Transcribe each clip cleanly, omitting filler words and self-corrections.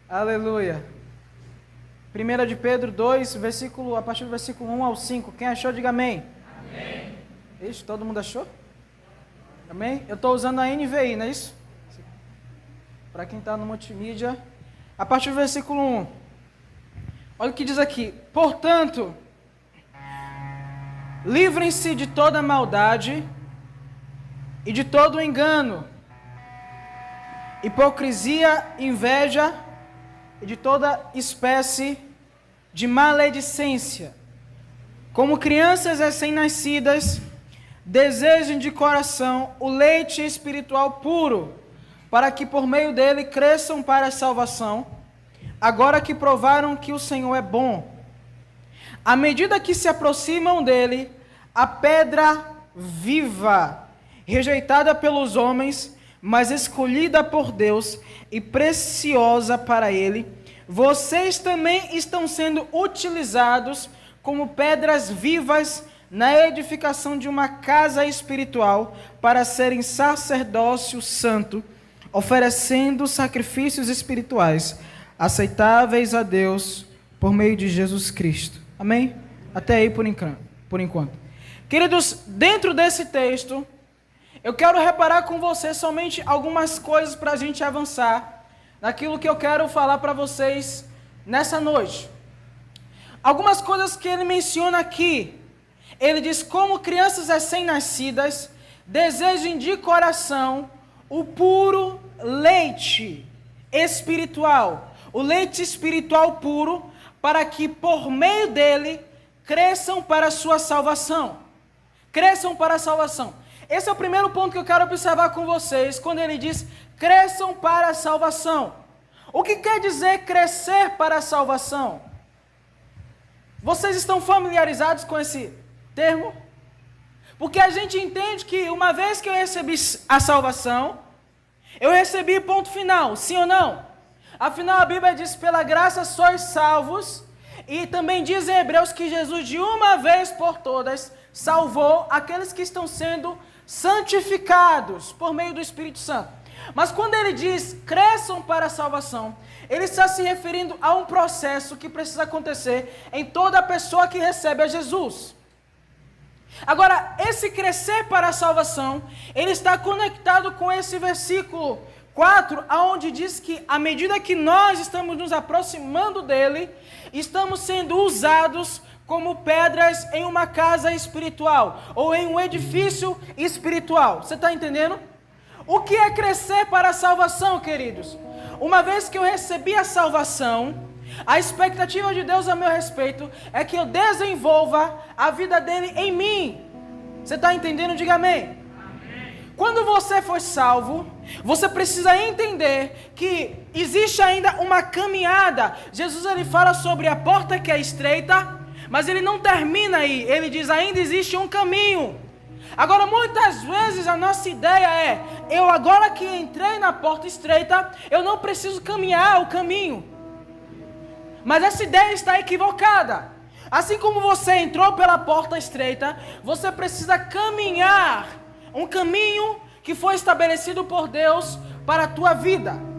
Aleluia. 1 de Pedro 2, a partir do versículo 1 ao 5. Quem achou, diga amém. Amém. Isso, todo mundo achou? Amém? Eu estou usando a NVI, não é isso? Para quem está no multimídia. A partir do versículo 1. Olha o que diz aqui. Portanto, livrem-se de toda maldade e de todo engano, hipocrisia, inveja e de toda espécie de maledicência. Como crianças recém-nascidas, desejem de coração o leite espiritual puro, para que por meio dele cresçam para a salvação, agora que provaram que o Senhor é bom. À medida que se aproximam dele, a pedra viva, rejeitada pelos homens, mas escolhida por Deus e preciosa para ele, vocês também estão sendo utilizados como pedras vivas na edificação de uma casa espiritual para serem sacerdócio santo, oferecendo sacrifícios espirituais aceitáveis a Deus por meio de Jesus Cristo. Amém? Até aí por enquanto. Queridos, dentro desse texto, eu quero reparar com você somente algumas coisas para a gente avançar naquilo que eu quero falar para vocês nessa noite. Algumas coisas que ele menciona aqui. Ele diz: como crianças recém-nascidas, desejem de coração o puro leite espiritual. O leite espiritual puro, para que por meio dele cresçam para a sua salvação. Cresçam para a salvação. Esse é o primeiro ponto que eu quero observar com vocês, quando ele diz cresçam para a salvação. O que quer dizer crescer para a salvação? Vocês estão familiarizados com esse termo? Porque a gente entende que uma vez que eu recebi a salvação, eu recebi ponto final, sim ou não? Afinal a Bíblia diz, pela graça sois salvos, e também diz em Hebreus que Jesus de uma vez por todas salvou aqueles que estão sendo santificados por meio do Espírito Santo. Mas quando ele diz cresçam para a salvação, ele está se referindo a um processo que precisa acontecer em toda pessoa que recebe a Jesus. Agora, esse crescer para a salvação, ele está conectado com esse versículo 4, onde diz que à medida que nós estamos nos aproximando dele, estamos sendo usados como pedras em uma casa espiritual, ou em um edifício espiritual. Você está entendendo? O que é crescer para a salvação, queridos? Uma vez que eu recebi a salvação, a expectativa de Deus a meu respeito é que eu desenvolva a vida dele em mim. Você está entendendo? Diga amém. Quando você foi salvo, você precisa entender que existe ainda uma caminhada. Jesus ele fala sobre a porta que é estreita, mas ele não termina aí. Ele diz ainda existe um caminho. Agora muitas vezes a nossa ideia é, eu agora que entrei na porta estreita, eu não preciso caminhar o caminho. Mas essa ideia está equivocada. Assim como você entrou pela porta estreita, você precisa caminhar um caminho que foi estabelecido por Deus para a tua vida.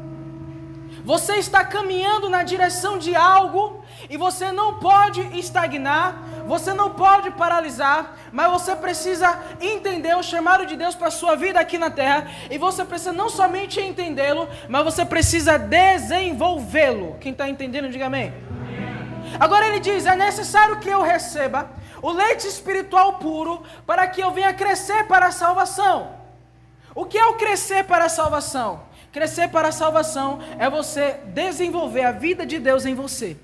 Você está caminhando na direção de algo e você não pode estagnar, você não pode paralisar, mas você precisa entender o chamado de Deus para a sua vida aqui na terra, e você precisa não somente entendê-lo, mas você precisa desenvolvê-lo. Quem está entendendo, diga amém. Agora ele diz, é necessário que eu receba o leite espiritual puro para que eu venha crescer para a salvação. O que é o crescer para a salvação? Crescer para a salvação é você desenvolver a vida de Deus em você.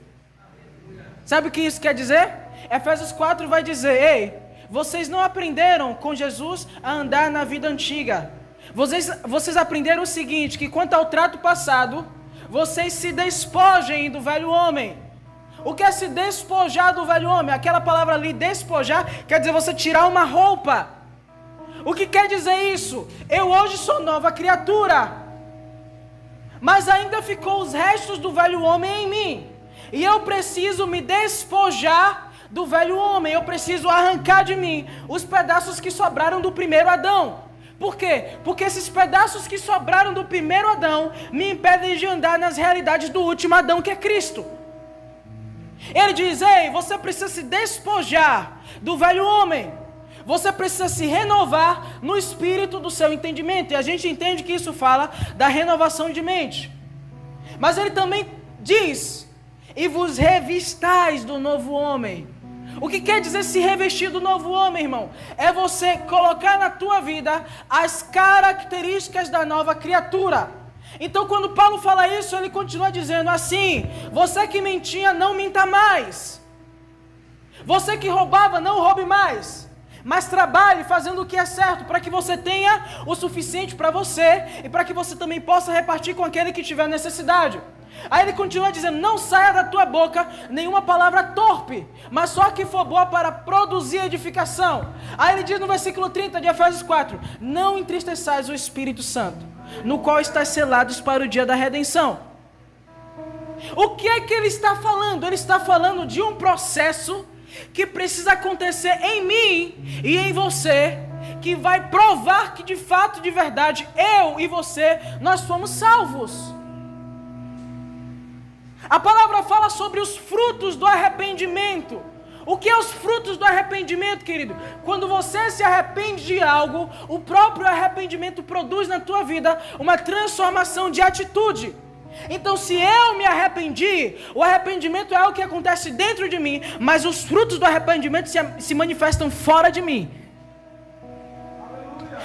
Sabe o que isso quer dizer? Efésios 4 vai dizer, ei, vocês não aprenderam com Jesus a andar na vida antiga. Vocês aprenderam o seguinte, que quanto ao trato passado, vocês se despojem do velho homem. O que é se despojar do velho homem? Aquela palavra ali, despojar, quer dizer você tirar uma roupa. O que quer dizer isso? Eu hoje sou nova criatura, mas ainda ficou os restos do velho homem em mim. E eu preciso me despojar do velho homem. Eu preciso arrancar de mim os pedaços que sobraram do primeiro Adão. Por quê? Porque esses pedaços que sobraram do primeiro Adão me impedem de andar nas realidades do último Adão, que é Cristo. Ele diz: ei, você precisa se despojar do velho homem. Você precisa se renovar no espírito do seu entendimento. E a gente entende que isso fala da renovação de mente. Mas ele também diz: e vos revistais do novo homem. O que quer dizer se revestir do novo homem, irmão? É você colocar na tua vida as características da nova criatura. Então, quando Paulo fala isso, ele continua dizendo assim: você que mentia, não minta mais. Você que roubava, não roube mais. Mas trabalhe fazendo o que é certo, para que você tenha o suficiente para você e para que você também possa repartir com aquele que tiver necessidade. Aí ele continua dizendo: não saia da tua boca nenhuma palavra torpe, mas só que for boa para produzir edificação. Aí ele diz no versículo 30 de Efésios 4: não entristeçais o Espírito Santo, no qual estáis selados para o dia da redenção. O que é que ele está falando? Ele está falando de um processo que precisa acontecer em mim e em você, que vai provar que de fato, de verdade, eu e você, nós fomos salvos. A palavra fala sobre os frutos do arrependimento. O que é os frutos do arrependimento, querido? Quando você se arrepende de algo, o próprio arrependimento produz na tua vida uma transformação de atitude. Então, se eu me arrependi, o arrependimento é algo que acontece dentro de mim, mas os frutos do arrependimento se manifestam fora de mim.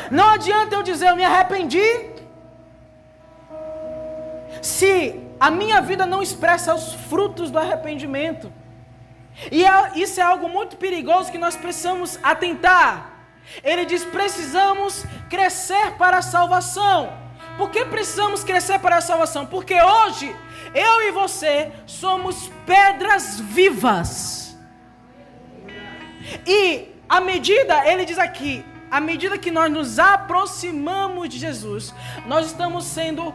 Não adianta eu dizer eu me arrependi, se a minha vida não expressa os frutos do arrependimento. E isso é algo muito perigoso que nós precisamos atentar. Ele diz: precisamos crescer para a salvação. Por que precisamos crescer para a salvação? Porque hoje, eu e você somos pedras vivas. E à medida, ele diz aqui, à medida que nós nos aproximamos de Jesus, nós estamos sendo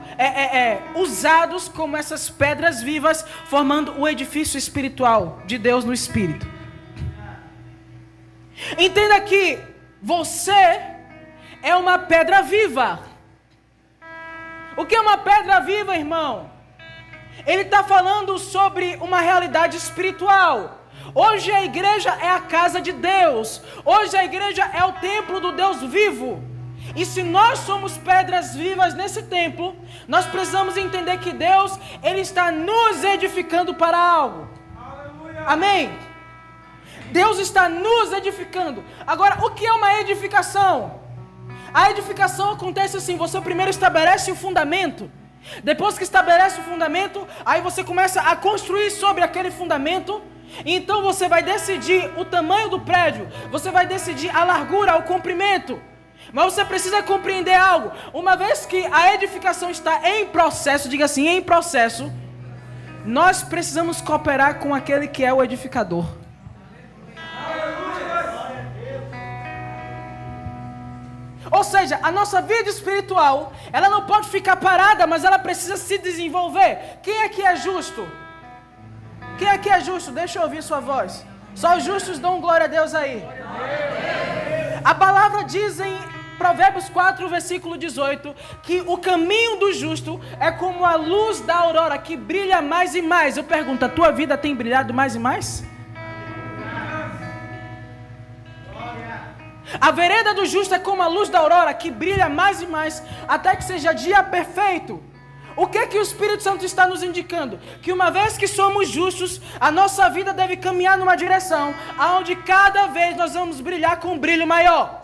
usados como essas pedras vivas, formando o edifício espiritual de Deus no Espírito. Entenda que você é uma pedra viva. O que é uma pedra viva, irmão? Ele está falando sobre uma realidade espiritual. Hoje a igreja é a casa de Deus. Hoje a igreja é o templo do Deus vivo. E se nós somos pedras vivas nesse templo, nós precisamos entender que Deus, Ele está nos edificando para algo. Aleluia. Amém? Deus está nos edificando. Agora, o que é uma edificação? A edificação acontece assim: você primeiro estabelece o fundamento. Depois que estabelece o fundamento, aí você começa a construir sobre aquele fundamento. Então você vai decidir o tamanho do prédio, você vai decidir a largura, o comprimento. Mas você precisa compreender algo: uma vez que a edificação está em processo, diga assim, em processo, nós precisamos cooperar com aquele que é o edificador. Ou seja, a nossa vida espiritual, ela não pode ficar parada, mas ela precisa se desenvolver. Quem aqui é justo? Quem aqui é justo? Deixa eu ouvir sua voz. Só os justos dão glória a Deus aí. A palavra diz em Provérbios 4, versículo 18, que o caminho do justo é como a luz da aurora, que brilha mais e mais. Eu pergunto, a tua vida tem brilhado mais e mais? A vereda do justo é como a luz da aurora, que brilha mais e mais, até que seja dia perfeito. O que é que o Espírito Santo está nos indicando? Que uma vez que somos justos, a nossa vida deve caminhar numa direção aonde cada vez nós vamos brilhar com um brilho maior,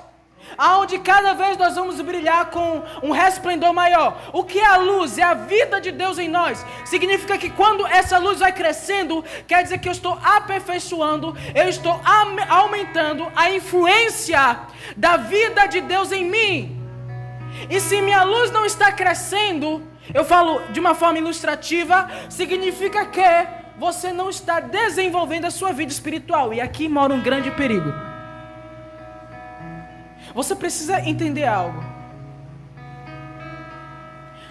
aonde cada vez nós vamos brilhar com um resplendor maior. O que é a luz? É a vida de Deus em nós. Significa que quando essa luz vai crescendo, quer dizer que eu estou aperfeiçoando, eu estou aumentando a influência da vida de Deus em mim. E se minha luz não está crescendo, eu falo de uma forma ilustrativa, significa que você não está desenvolvendo a sua vida espiritual. E aqui mora um grande perigo. Você precisa entender algo.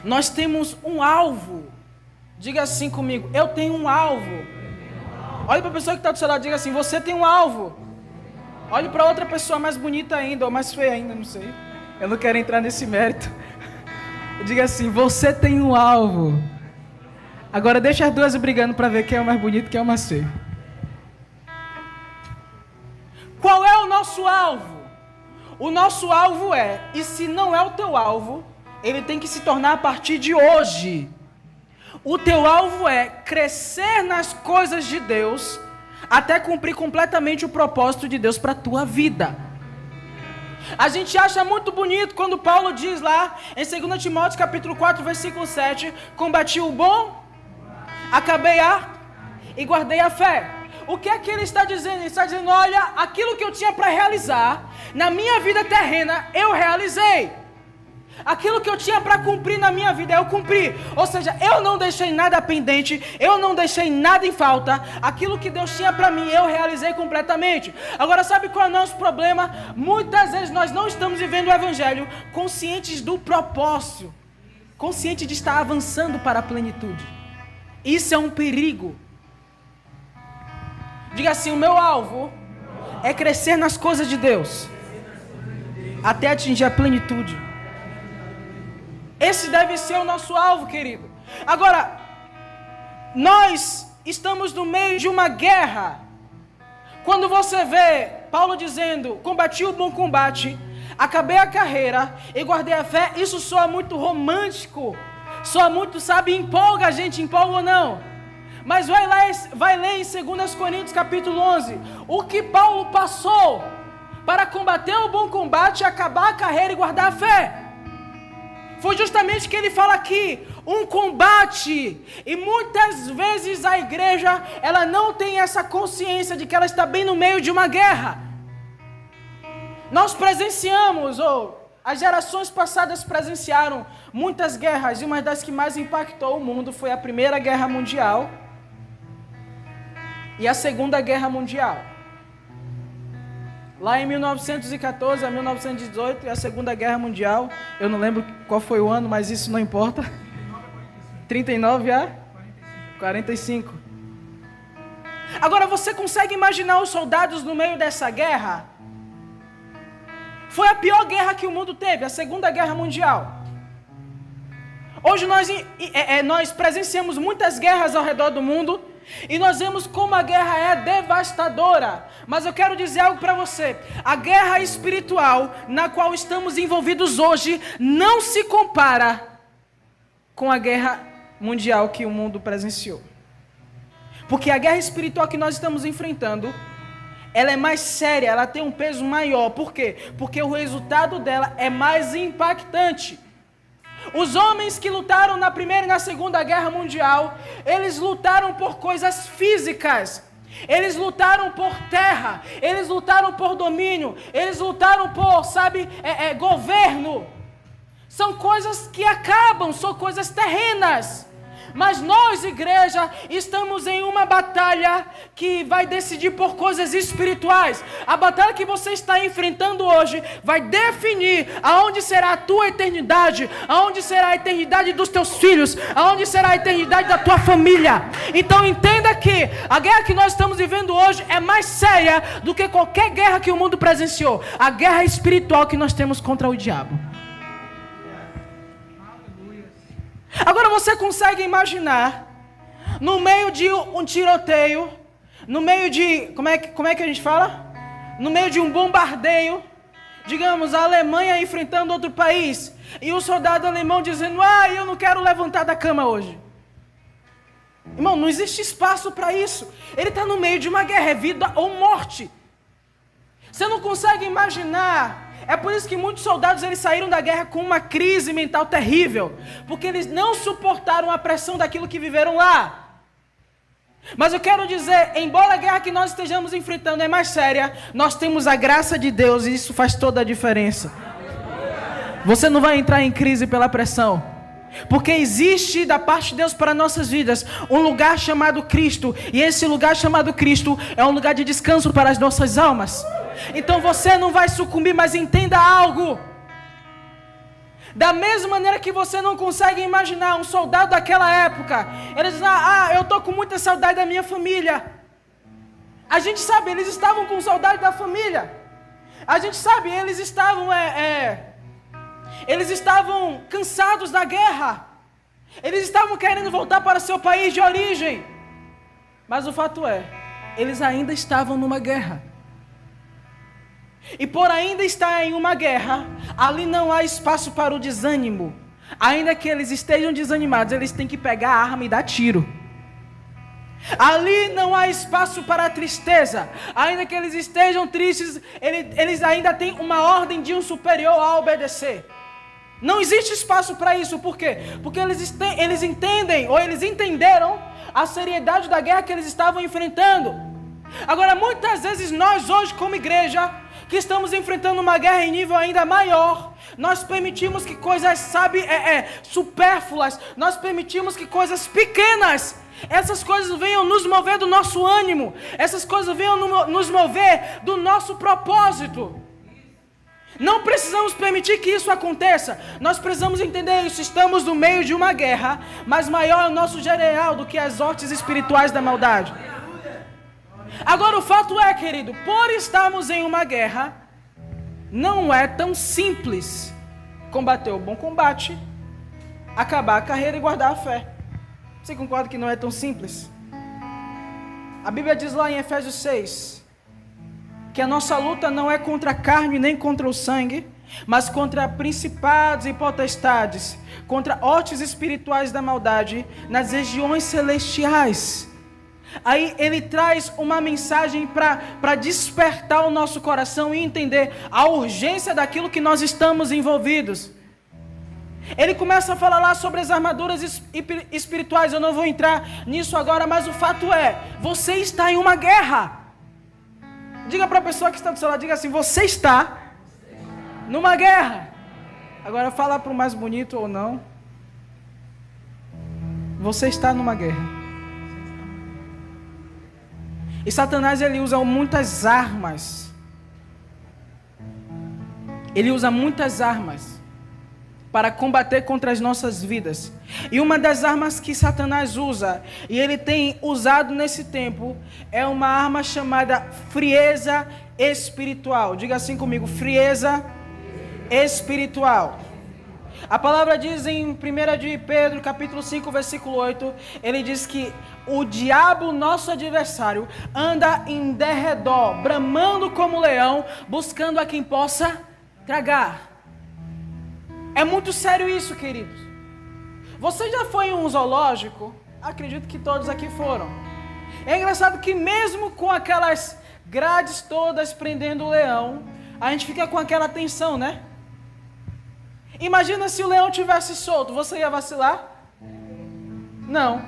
Nós temos um alvo. Diga assim comigo: eu tenho um alvo. Olhe para a pessoa que está do seu lado e diga assim: você tem um alvo. Olhe para outra pessoa mais bonita ainda, ou mais feia ainda, não sei. Eu não quero entrar nesse mérito. Diga assim, você tem um alvo. Agora deixa as duas brigando para ver quem é o mais bonito e quem é o mais feio. Qual é o nosso alvo? O nosso alvo é, e se não é o teu alvo, ele tem que se tornar a partir de hoje. O teu alvo é crescer nas coisas de Deus, até cumprir completamente o propósito de Deus para a tua vida. A gente acha muito bonito quando Paulo diz lá, em 2 Timóteo capítulo 4, versículo 7, combati o bom, acabei e guardei a fé. O que é que ele está dizendo? Ele está dizendo, olha, aquilo que eu tinha para realizar, na minha vida terrena, eu realizei. Aquilo que eu tinha para cumprir na minha vida, eu cumpri. Ou seja, eu não deixei nada pendente, eu não deixei nada em falta. Aquilo que Deus tinha para mim, eu realizei completamente. Agora, sabe qual é o nosso problema? Muitas vezes nós não estamos vivendo o Evangelho conscientes do propósito, conscientes de estar avançando para a plenitude. Isso é um perigo. Diga assim, o meu alvo é crescer nas coisas de Deus, até atingir a plenitude. Esse deve ser o nosso alvo, querido. Agora, nós estamos no meio de uma guerra. Quando você vê Paulo dizendo, combati o bom combate, acabei a carreira e guardei a fé, isso soa muito romântico, soa muito, sabe, empolga a gente, empolga ou não? Mas vai ler em 2 Coríntios capítulo 11, o que Paulo passou para combater o bom combate, acabar a carreira e guardar a fé. Foi justamente o que ele fala aqui, um combate. E muitas vezes a igreja, ela não tem essa consciência de que ela está bem no meio de uma guerra. Nós presenciamos, as gerações passadas presenciaram muitas guerras, e uma das que mais impactou o mundo foi a Primeira Guerra Mundial e a Segunda Guerra Mundial. Lá em 1914 a 1918, e a Segunda Guerra Mundial, eu não lembro qual foi o ano, mas isso não importa. 39 a 45. Agora, você consegue imaginar os soldados no meio dessa guerra? Foi a pior guerra que o mundo teve, a Segunda Guerra Mundial. Hoje nós presenciamos muitas guerras ao redor do mundo, e nós vemos como a guerra é devastadora. Mas eu quero dizer algo para você. A guerra espiritual na qual estamos envolvidos hoje não se compara com a guerra mundial que o mundo presenciou. Porque a guerra espiritual que nós estamos enfrentando, ela é mais séria, ela tem um peso maior. Por quê? Porque o resultado dela é mais impactante. Os homens que lutaram na Primeira e na Segunda Guerra Mundial, eles lutaram por coisas físicas, eles lutaram por terra, eles lutaram por domínio, eles lutaram por, governo. São coisas que acabam, são coisas terrenas. Mas nós, igreja, estamos em uma batalha que vai decidir por coisas espirituais. A batalha que você está enfrentando hoje vai definir aonde será a tua eternidade, aonde será a eternidade dos teus filhos, aonde será a eternidade da tua família. Então entenda que a guerra que nós estamos vivendo hoje é mais séria do que qualquer guerra que o mundo presenciou. A guerra espiritual que nós temos contra o diabo. Agora você consegue imaginar, no meio de um tiroteio, no meio de, como é que a gente fala? No meio de um bombardeio, digamos, a Alemanha enfrentando outro país, e o soldado alemão dizendo, eu não quero levantar da cama hoje. Irmão, não existe espaço para isso. Ele está no meio de uma guerra, é vida ou morte. Você não consegue imaginar. É por isso que muitos soldados eles saíram da guerra com uma crise mental terrível, porque eles não suportaram a pressão daquilo que viveram lá. Mas eu quero dizer, embora a guerra que nós estejamos enfrentando é mais séria, nós temos a graça de Deus e isso faz toda a diferença. Você não vai entrar em crise pela pressão, porque existe da parte de Deus para nossas vidas um lugar chamado Cristo, e esse lugar chamado Cristo é um lugar de descanso para as nossas almas. Então você não vai sucumbir, mas entenda algo. Da mesma maneira que você não consegue imaginar um soldado daquela época, eles dizem, eu estou com muita saudade da minha família. A gente sabe, eles estavam com saudade da família. A gente sabe, eles estavam Eles estavam cansados da guerra. Eles estavam querendo voltar para seu país de origem. Mas o fato é, eles ainda estavam numa guerra. E por ainda estar em uma guerra, ali não há espaço para o desânimo. Ainda que eles estejam desanimados, eles têm que pegar a arma e dar tiro. Ali não há espaço para a tristeza. Ainda que eles estejam tristes, eles ainda têm uma ordem de um superior a obedecer. Não existe espaço para isso. Por quê? Porque eles entendem, ou eles entenderam a seriedade da guerra que eles estavam enfrentando. Agora, muitas vezes nós hoje como igreja, que estamos enfrentando uma guerra em nível ainda maior, nós permitimos que coisas, supérfluas, nós permitimos que coisas pequenas, essas coisas venham nos mover do nosso ânimo, essas coisas venham nos mover do nosso propósito. Não precisamos permitir que isso aconteça. Nós precisamos entender isso. Estamos no meio de uma guerra, mas maior é o nosso general do que as hostes espirituais da maldade. Agora o fato é, querido, por estarmos em uma guerra, não é tão simples combater o bom combate, acabar a carreira e guardar a fé. Você concorda que não é tão simples? A Bíblia diz lá em Efésios 6, que a nossa luta não é contra a carne nem contra o sangue, mas contra principados e potestades, contra hostes espirituais da maldade nas regiões celestiais. Aí ele traz uma mensagem para despertar o nosso coração e entender a urgência daquilo que nós estamos envolvidos. Ele começa a falar lá sobre as armaduras espirituais. Eu não vou entrar nisso agora, mas o fato é, você está em uma guerra. Diga para a pessoa que está do seu lado, diga assim, você está numa guerra. Agora fala para o mais bonito ou não. Você está numa guerra. E Satanás, ele usa muitas armas. Ele usa muitas armas para combater contra as nossas vidas. E uma das armas que Satanás usa, e ele tem usado nesse tempo, é uma arma chamada frieza espiritual. Diga assim comigo, frieza espiritual. A palavra diz em 1 de Pedro, capítulo 5, versículo 8, ele diz que o diabo, nosso adversário, anda em derredor, bramando como leão, buscando a quem possa tragar. É muito sério isso, queridos. Você já foi em um zoológico? Acredito que todos aqui foram. É engraçado que mesmo com aquelas grades todas prendendo o leão, a gente fica com aquela tensão, né? Imagina se o leão tivesse solto, você ia vacilar? Não.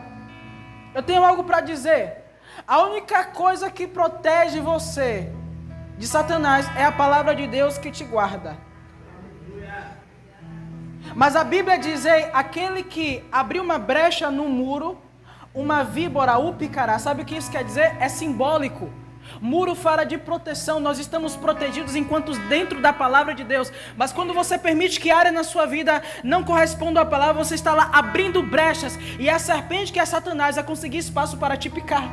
Eu tenho algo para dizer. A única coisa que protege você de Satanás é a palavra de Deus que te guarda. Mas a Bíblia diz, aquele que abriu uma brecha no muro, uma víbora o picará. Sabe o que isso quer dizer? É simbólico. Muro fala de proteção, nós estamos protegidos enquanto dentro da palavra de Deus. Mas quando você permite que área na sua vida não corresponda à palavra, você está lá abrindo brechas. E a serpente, que é Satanás, vai conseguir espaço para te picar.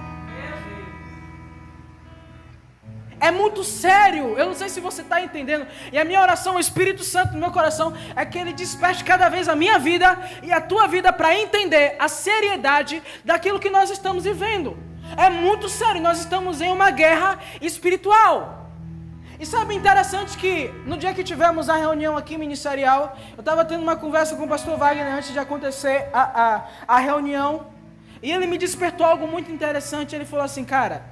É muito sério, eu não sei se você está entendendo. E a minha oração, o Espírito Santo no meu coração, é que ele desperte cada vez a minha vida e a tua vida para entender a seriedade daquilo que nós estamos vivendo. É muito sério, nós estamos em uma guerra espiritual. E sabe, interessante que no dia que tivemos a reunião aqui ministerial, eu estava tendo uma conversa com o pastor Wagner antes de acontecer a reunião, e ele me despertou algo muito interessante. Ele falou assim, cara,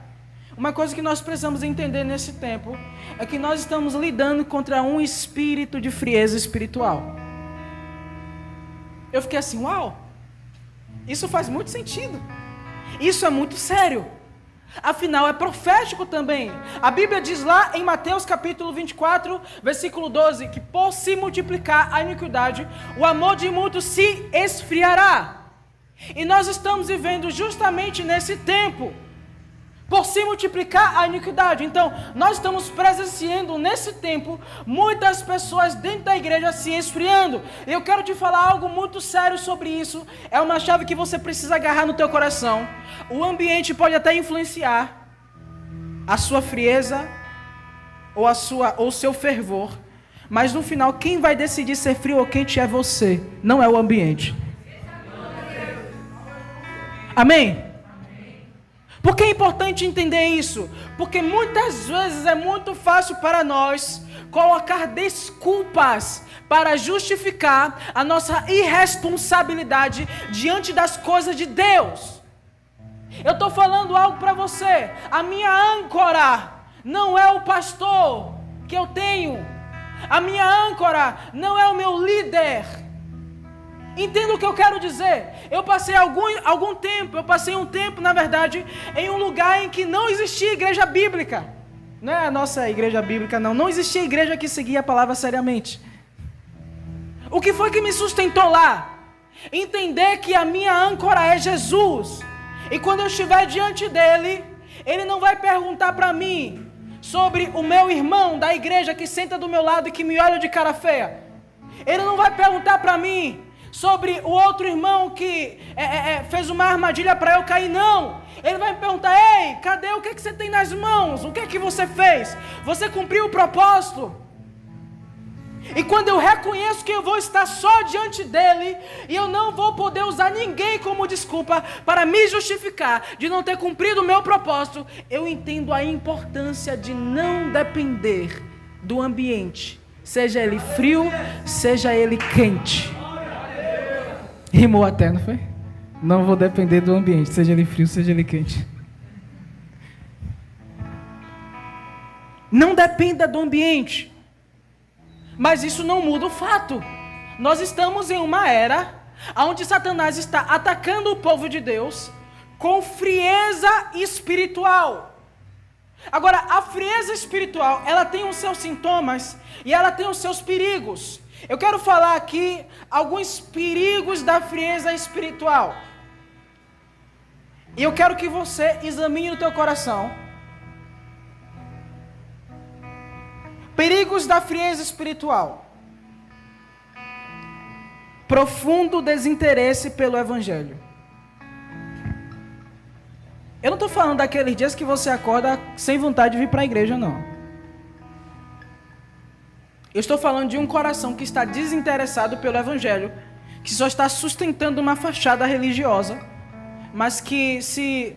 uma coisa que nós precisamos entender nesse tempo é que nós estamos lidando contra um espírito de frieza espiritual. Eu fiquei assim, uau, isso faz muito sentido. Isso é muito sério. Afinal, é profético também. A Bíblia diz lá em Mateus capítulo 24, versículo 12, que por se multiplicar a iniquidade, o amor de muitos se esfriará. E nós estamos vivendo justamente nesse tempo, por se multiplicar a iniquidade. Então, nós estamos presenciando nesse tempo muitas pessoas dentro da igreja se esfriando. Eu quero te falar algo muito sério sobre isso. É uma chave que você precisa agarrar no teu coração. O ambiente pode até influenciar a sua frieza ou o seu fervor, Mas no final, quem vai decidir ser frio ou quente é você, não é o ambiente. Amém? Por que é importante entender isso? Porque muitas vezes é muito fácil para nós colocar desculpas para justificar a nossa irresponsabilidade diante das coisas de Deus. Eu estou falando algo para você. A minha âncora não é o pastor que eu tenho. A minha âncora não é o meu líder. Entenda o que eu quero dizer. Eu passei um tempo, na verdade, em um lugar em que não existia igreja bíblica. Não é a nossa igreja bíblica, não. Não existia igreja que seguia a palavra seriamente. O que foi que me sustentou lá? Entender que a minha âncora é Jesus. E quando eu estiver diante dele, ele não vai perguntar para mim sobre o meu irmão da igreja que senta do meu lado e que me olha de cara feia. Ele não vai perguntar para mim sobre o outro irmão que fez uma armadilha para eu cair, não. Ele vai me perguntar: ei, cadê o que você tem nas mãos? O que você fez? Você cumpriu o propósito? E quando eu reconheço que eu vou estar só diante dele, e eu não vou poder usar ninguém como desculpa para me justificar de não ter cumprido o meu propósito, eu entendo a importância de não depender do ambiente, seja ele frio, seja ele quente. Rimou até, não foi? Não vou depender do ambiente, seja ele frio, seja ele quente. Não dependa do ambiente. Mas isso não muda o fato. Nós estamos em uma era onde Satanás está atacando o povo de Deus com frieza espiritual. Agora, a frieza espiritual, ela tem os seus sintomas e ela tem os seus perigos. Eu quero falar aqui alguns perigos da frieza espiritual. E eu quero que você examine no teu coração. Perigos da frieza espiritual. Profundo desinteresse pelo Evangelho. Eu não estou falando daqueles dias que você acorda sem vontade de vir para a igreja, não. Eu estou falando de um coração que está desinteressado pelo Evangelho, que só está sustentando uma fachada religiosa, mas que se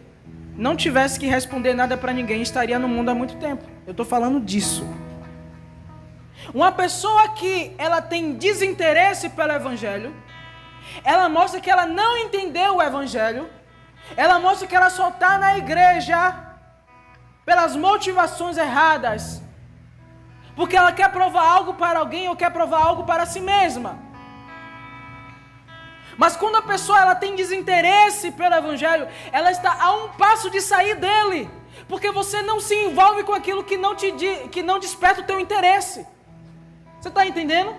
não tivesse que responder nada para ninguém, estaria no mundo há muito tempo. Eu estou falando disso. Uma pessoa que ela tem desinteresse pelo Evangelho, ela mostra que ela não entendeu o Evangelho, ela mostra que ela só está na igreja pelas motivações erradas, porque ela quer provar algo para alguém ou quer provar algo para si mesma. Mas quando a pessoa ela tem desinteresse pelo Evangelho, ela está a um passo de sair dele, porque você não se envolve com aquilo que não desperta o teu interesse. Você está entendendo?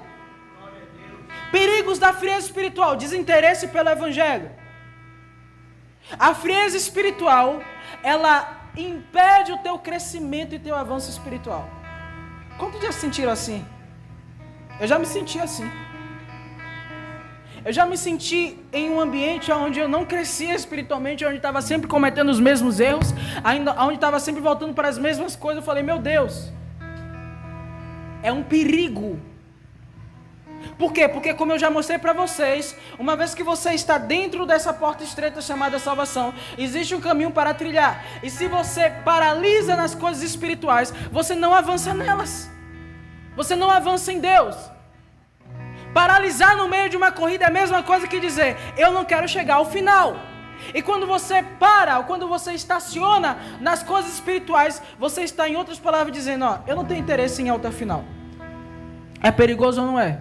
Perigos da frieza espiritual: desinteresse pelo Evangelho. A frieza espiritual, ela impede o teu crescimento e teu avanço espiritual. Quantos já se sentiram assim? Eu já me senti assim. Eu já me senti em um ambiente onde eu não crescia espiritualmente, onde estava sempre cometendo os mesmos erros, onde estava sempre voltando para as mesmas coisas. Eu falei: meu Deus, é um perigo. Por quê? Porque, como eu já mostrei para vocês, uma vez que você está dentro dessa porta estreita chamada salvação, existe um caminho para trilhar. E se você paralisa nas coisas espirituais, você não avança nelas. Você não avança em Deus. Paralisar no meio de uma corrida é a mesma coisa que dizer: eu não quero chegar ao final. E quando você para, ou quando você estaciona nas coisas espirituais, você está, em outras palavras, dizendo: ó, eu não tenho interesse em ir até o final. É perigoso ou não é?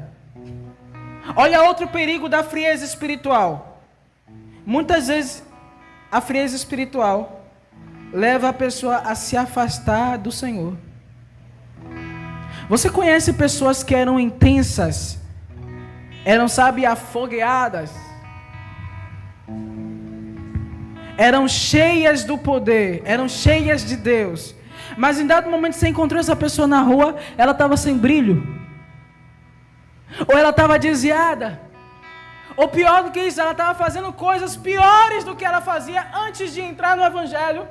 Olha outro perigo da frieza espiritual. Muitas vezes a frieza espiritual leva a pessoa a se afastar do Senhor. Você conhece pessoas que eram intensas, eram, sabe, afogueadas, eram cheias do poder, eram cheias de Deus, mas em dado momento você encontrou essa pessoa na rua, ela estava sem brilho, ou ela estava desviada, ou pior do que isso, ela estava fazendo coisas piores do que ela fazia antes de entrar no Evangelho.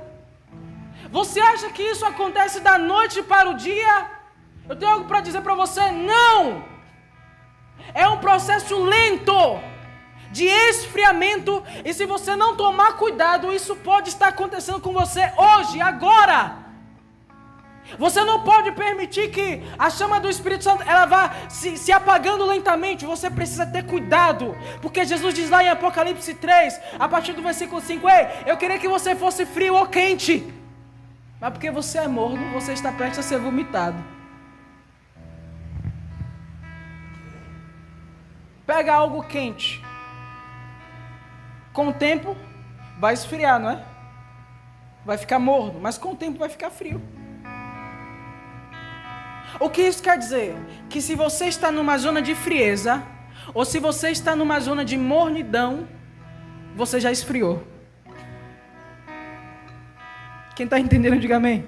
Você acha que isso acontece da noite para o dia? Eu tenho algo para dizer para você, não! É um processo lento de esfriamento, e se você não tomar cuidado, isso pode estar acontecendo com você hoje, agora. Você não pode permitir que a chama do Espírito Santo ela vá se apagando lentamente. Você precisa ter cuidado, porque Jesus diz lá em Apocalipse 3, a partir do versículo 5, ei, eu queria que você fosse frio ou quente, mas porque você é morno, você está prestes a ser vomitado. Pega algo quente, com o tempo vai esfriar, não é? Vai ficar morno, mas com o tempo vai ficar frio. O que isso quer dizer? Que se você está numa zona de frieza, ou se você está numa zona de mornidão, você já esfriou. Quem está entendendo, diga amém.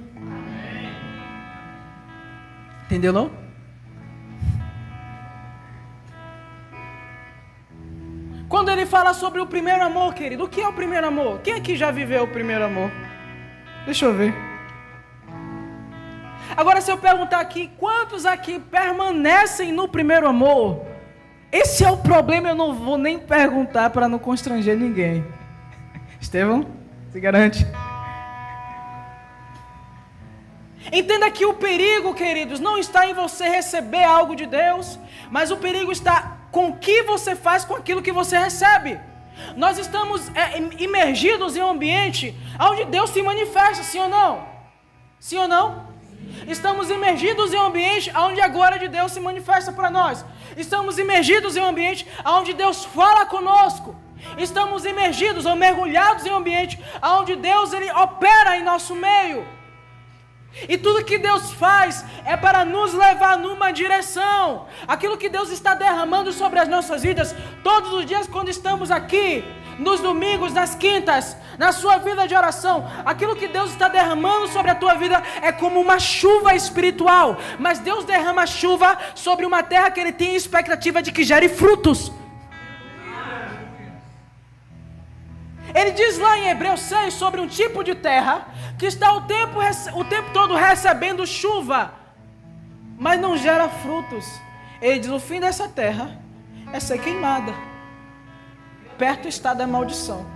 Entendeu não? Quando ele fala sobre o primeiro amor, querido, o que é o primeiro amor? Quem aqui já viveu o primeiro amor? Deixa eu ver. Agora, se eu perguntar aqui, quantos aqui permanecem no primeiro amor? Esse é o problema, eu não vou nem perguntar para não constranger ninguém. Estevão, se garante? Entenda que o perigo, queridos, não está em você receber algo de Deus, mas o perigo está com o que você faz com aquilo que você recebe. Nós estamos imergidos em um ambiente onde Deus se manifesta, sim ou não? Sim ou não? Estamos imergidos em um ambiente onde a glória de Deus se manifesta para nós. Estamos imergidos em um ambiente onde Deus fala conosco. Estamos imergidos ou mergulhados em um ambiente onde Deus ele opera em nosso meio. E tudo que Deus faz é para nos levar numa direção. Aquilo que Deus está derramando sobre as nossas vidas todos os dias quando estamos aqui, nos domingos, nas quintas, na sua vida de oração, aquilo que Deus está derramando sobre a tua vida é como uma chuva espiritual. Mas Deus derrama chuva sobre uma terra que Ele tem expectativa de que gere frutos. Ele diz lá em Hebreus 6 sobre um tipo de terra que está o tempo todo recebendo chuva, mas não gera frutos. Ele diz: o fim dessa terra é ser queimada. Perto está da maldição.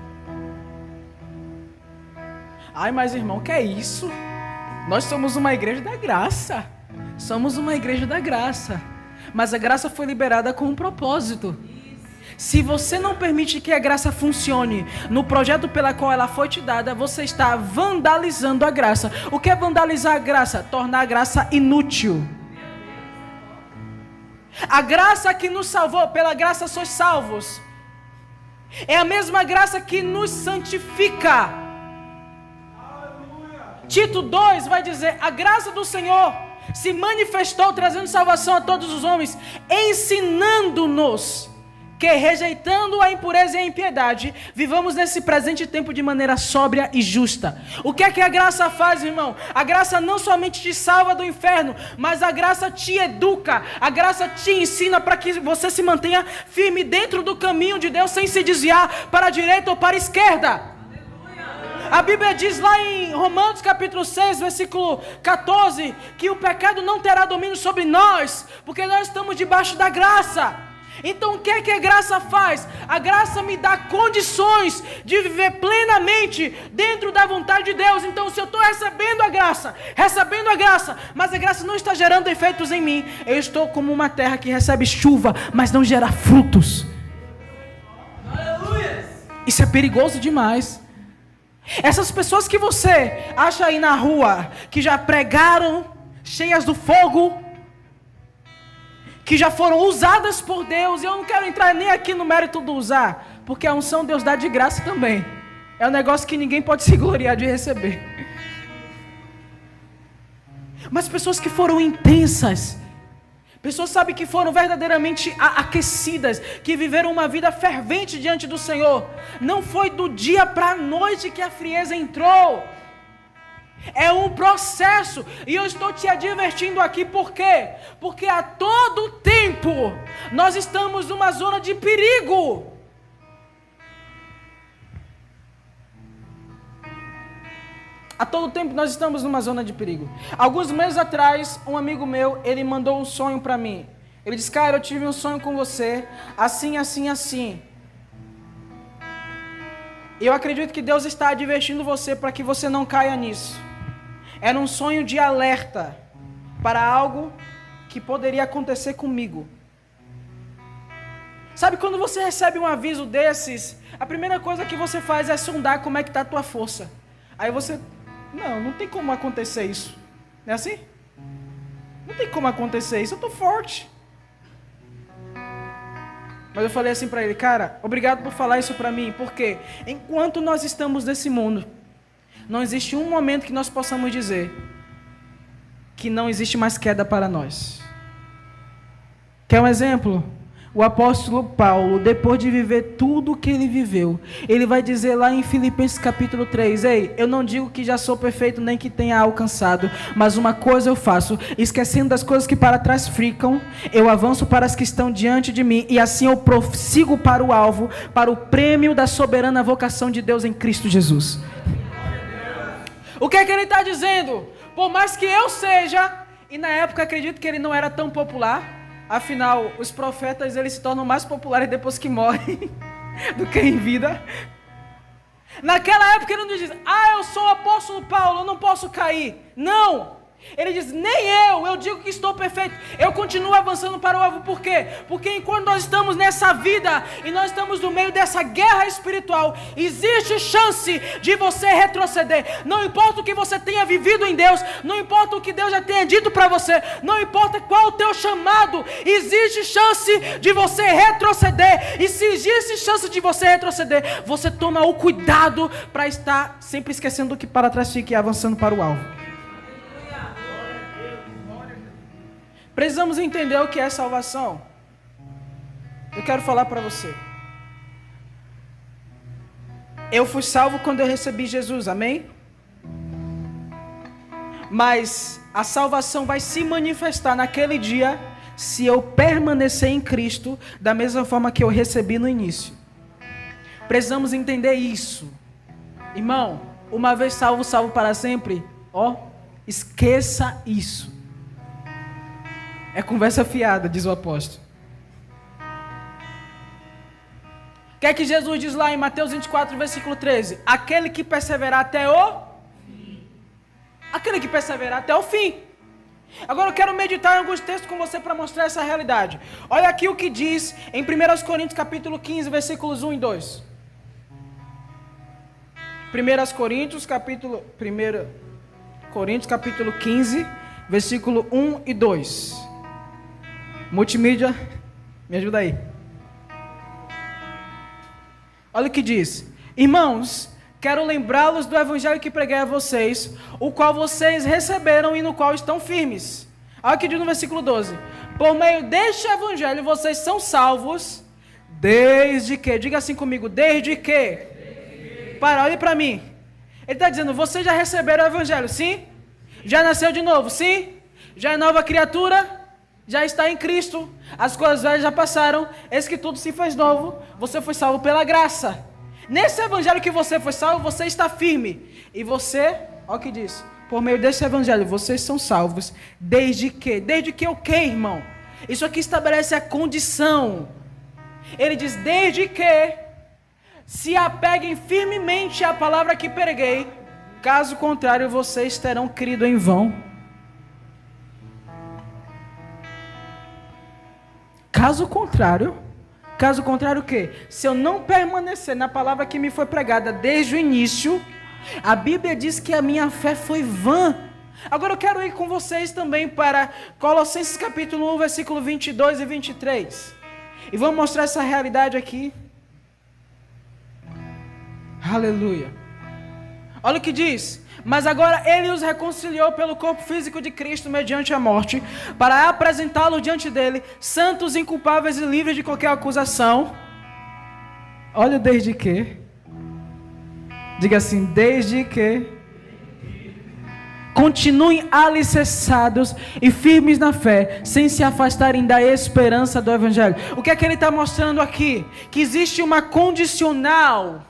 Ai, mas irmão, que é isso? Nós somos uma igreja da graça. Somos uma igreja da graça. Mas a graça foi liberada com um propósito. Se você não permite que a graça funcione no projeto pela qual ela foi te dada, você está vandalizando a graça. O que é vandalizar a graça? Tornar a graça inútil. A graça que nos salvou, pela graça sois salvos, é a mesma graça que nos santifica. Tito 2 vai dizer: a graça do Senhor se manifestou trazendo salvação a todos os homens, ensinando-nos que, rejeitando a impureza e a impiedade, vivamos nesse presente tempo de maneira sóbria e justa. O que é que a graça faz, irmão? A graça não somente te salva do inferno, mas a graça te educa, a graça te ensina para que você se mantenha firme dentro do caminho de Deus, sem se desviar para a direita ou para a esquerda. A Bíblia diz lá em Romanos capítulo 6, versículo 14, que o pecado não terá domínio sobre nós, porque nós estamos debaixo da graça. Então o que é que a graça faz? A graça me dá condições de viver plenamente dentro da vontade de Deus. Então se eu estou recebendo a graça, mas a graça não está gerando efeitos em mim, eu estou como uma terra que recebe chuva, mas não gera frutos. Aleluia! Isso é perigoso demais. Essas pessoas que você acha aí na rua, que já pregaram, cheias do fogo, que já foram usadas por Deus, e eu não quero entrar nem aqui no mérito do usar, porque a unção Deus dá de graça também. É um negócio que ninguém pode se gloriar de receber. Mas pessoas que foram intensas, pessoas, sabe, que foram verdadeiramente aquecidas, que viveram uma vida fervente diante do Senhor. Não foi do dia para a noite que a frieza entrou. É um processo, e eu estou te advertindo aqui, por quê? Porque a todo tempo nós estamos numa zona de perigo. A todo tempo nós estamos numa zona de perigo. Alguns meses atrás, um amigo meu, ele mandou um sonho para mim. Ele disse, cara, eu tive um sonho com você, assim, assim, assim. Eu acredito que Deus está advertindo você para que você não caia nisso. Era um sonho de alerta para algo que poderia acontecer comigo. Sabe, quando você recebe um aviso desses, a primeira coisa que você faz é sondar como é que está a tua força. Aí você, não tem como acontecer isso. Não é assim? Não tem como acontecer isso, eu estou forte. Mas eu falei assim para ele, cara, obrigado por falar isso para mim, porque enquanto nós estamos nesse mundo, não existe um momento que nós possamos dizer que não existe mais queda para nós. Quer um exemplo? O apóstolo Paulo, depois de viver tudo o que ele viveu, ele vai dizer lá em Filipenses capítulo 3, ei, eu não digo que já sou perfeito nem que tenha alcançado, mas uma coisa eu faço, esquecendo das coisas que para trás ficam, eu avanço para as que estão diante de mim, e assim eu prossigo para o alvo, para o prêmio da soberana vocação de Deus em Cristo Jesus. O que é que ele está dizendo? Por mais que eu seja, e na época acredito que ele não era tão popular, afinal, os profetas eles se tornam mais populares depois que morrem do que em vida. Naquela época ele não diz, eu sou o apóstolo Paulo, eu não posso cair. Não! Ele diz, nem eu digo que estou perfeito. Eu continuo avançando para o alvo, por quê? Porque enquanto nós estamos nessa vida e nós estamos no meio dessa guerra espiritual, existe chance de você retroceder. Não importa o que você tenha vivido em Deus, não importa o que Deus já tenha dito para você, não importa qual o teu chamado, existe chance de você retroceder. E se existe chance de você retroceder, você toma o cuidado para estar sempre esquecendo do que para trás fica e avançando para o alvo. Precisamos entender o que é salvação. Eu quero falar para você. Eu fui salvo quando eu recebi Jesus, amém? Mas a salvação vai se manifestar naquele dia se eu permanecer em Cristo da mesma forma que eu recebi no início. Precisamos entender isso. Irmão, uma vez salvo, salvo para sempre. Esqueça isso. É conversa fiada, diz o apóstolo. O que é que Jesus diz lá em Mateus 24, versículo 13? Aquele que perseverar até o fim. Aquele que perseverar até o fim. Agora eu quero meditar em alguns textos com você para mostrar essa realidade. Olha aqui o que diz em 1 Coríntios capítulo 15, versículos 1 e 2. 1 Coríntios capítulo 15, versículo 1 e 2. Multimídia, me ajuda aí. Olha o que diz. Irmãos, quero lembrá-los do evangelho que preguei a vocês, o qual vocês receberam e no qual estão firmes. Olha o que diz no versículo 12. Por meio deste evangelho vocês são salvos, desde que, diga assim comigo, desde que. Para, olhe para mim. Ele está dizendo, vocês já receberam o evangelho, sim? Já nasceu de novo, sim? Já é nova criatura? Já está em Cristo, as coisas velhas já passaram, eis que tudo se fez novo, você foi salvo pela graça. Nesse evangelho que você foi salvo, você está firme. E você, olha o que diz, por meio desse evangelho, vocês são salvos, desde que? Desde que o quê, irmão? Isso aqui estabelece a condição. Ele diz, desde que se apeguem firmemente à palavra que preguei, caso contrário, vocês terão crido em vão. Caso contrário o quê? Se eu não permanecer na palavra que me foi pregada desde o início, a Bíblia diz que a minha fé foi vã. Agora eu quero ir com vocês também para Colossenses capítulo 1, versículo 22 e 23. E vamos mostrar essa realidade aqui. Aleluia. Olha o que diz. Mas agora ele os reconciliou pelo corpo físico de Cristo mediante a morte, para apresentá-los diante dele, santos, inculpáveis e livres de qualquer acusação. Olha desde que. Diga assim, desde que. Continuem alicerçados e firmes na fé, sem se afastarem da esperança do Evangelho. O que é que ele está mostrando aqui? Que existe uma condicional.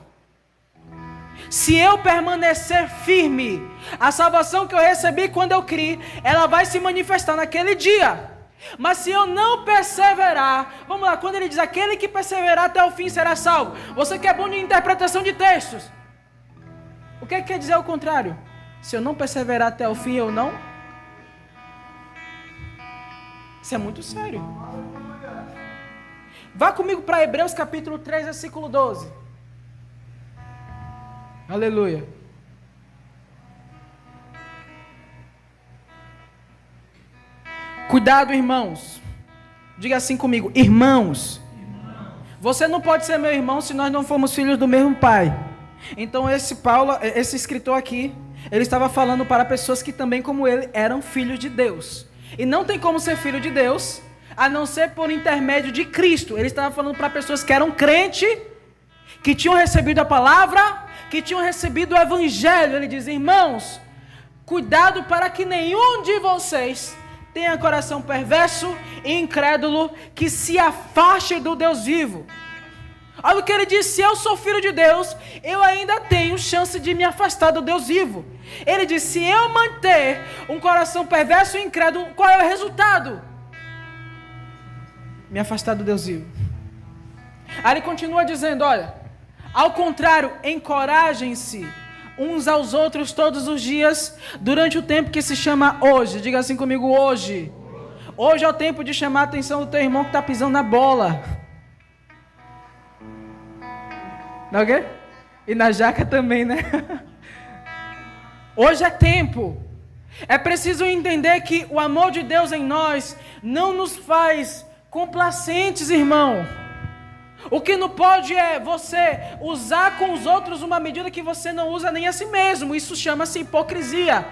Se eu permanecer firme, a salvação que eu recebi quando eu criei, ela vai se manifestar naquele dia. Mas se eu não perseverar, vamos lá, quando ele diz, aquele que perseverar até o fim será salvo. Você que é bom de interpretação de textos, o que quer dizer o contrário? Se eu não perseverar até o fim, eu não? Isso é muito sério. Vá comigo para Hebreus capítulo 3, versículo 12. Aleluia. Cuidado, irmãos. Diga assim comigo, irmãos. Você não pode ser meu irmão se nós não formos filhos do mesmo pai. Então esse escritor aqui, ele estava falando para pessoas que também como ele eram filhos de Deus. E não tem como ser filho de Deus a não ser por intermédio de Cristo. Ele estava falando para pessoas que eram crentes, que tinham recebido a palavra, que tinham recebido o evangelho. Ele diz, irmãos, cuidado para que nenhum de vocês tenha coração perverso e incrédulo, que se afaste do Deus vivo. Olha o que ele diz, se eu sou filho de Deus, eu ainda tenho chance de me afastar do Deus vivo. Ele diz, se eu manter um coração perverso e incrédulo, qual é o resultado? Me afastar do Deus vivo. Aí ele continua dizendo, olha, ao contrário, encorajem-se uns aos outros todos os dias, durante o tempo que se chama hoje. Diga assim comigo, hoje. Hoje é o tempo de chamar a atenção do teu irmão que está pisando na bola. Não é o quê? E na jaca também, né? Hoje é tempo. É preciso entender que o amor de Deus em nós não nos faz complacentes, irmão. O que não pode é você usar com os outros uma medida que você não usa nem a si mesmo. Isso chama-se hipocrisia.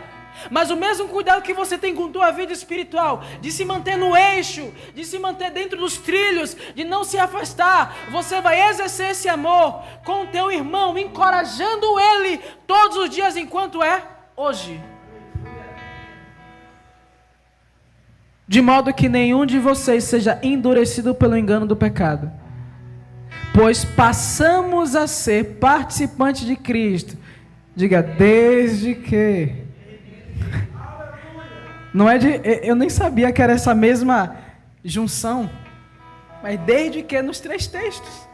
Mas o mesmo cuidado que você tem com tua vida espiritual, de se manter no eixo, de se manter dentro dos trilhos, de não se afastar, você vai exercer esse amor com o teu irmão, encorajando ele todos os dias enquanto é hoje. De modo que nenhum de vocês seja endurecido pelo engano do pecado. Pois passamos a ser participantes de Cristo. Diga, desde que... Não é de... Eu nem sabia que era essa mesma junção. Mas desde que nos 3 textos.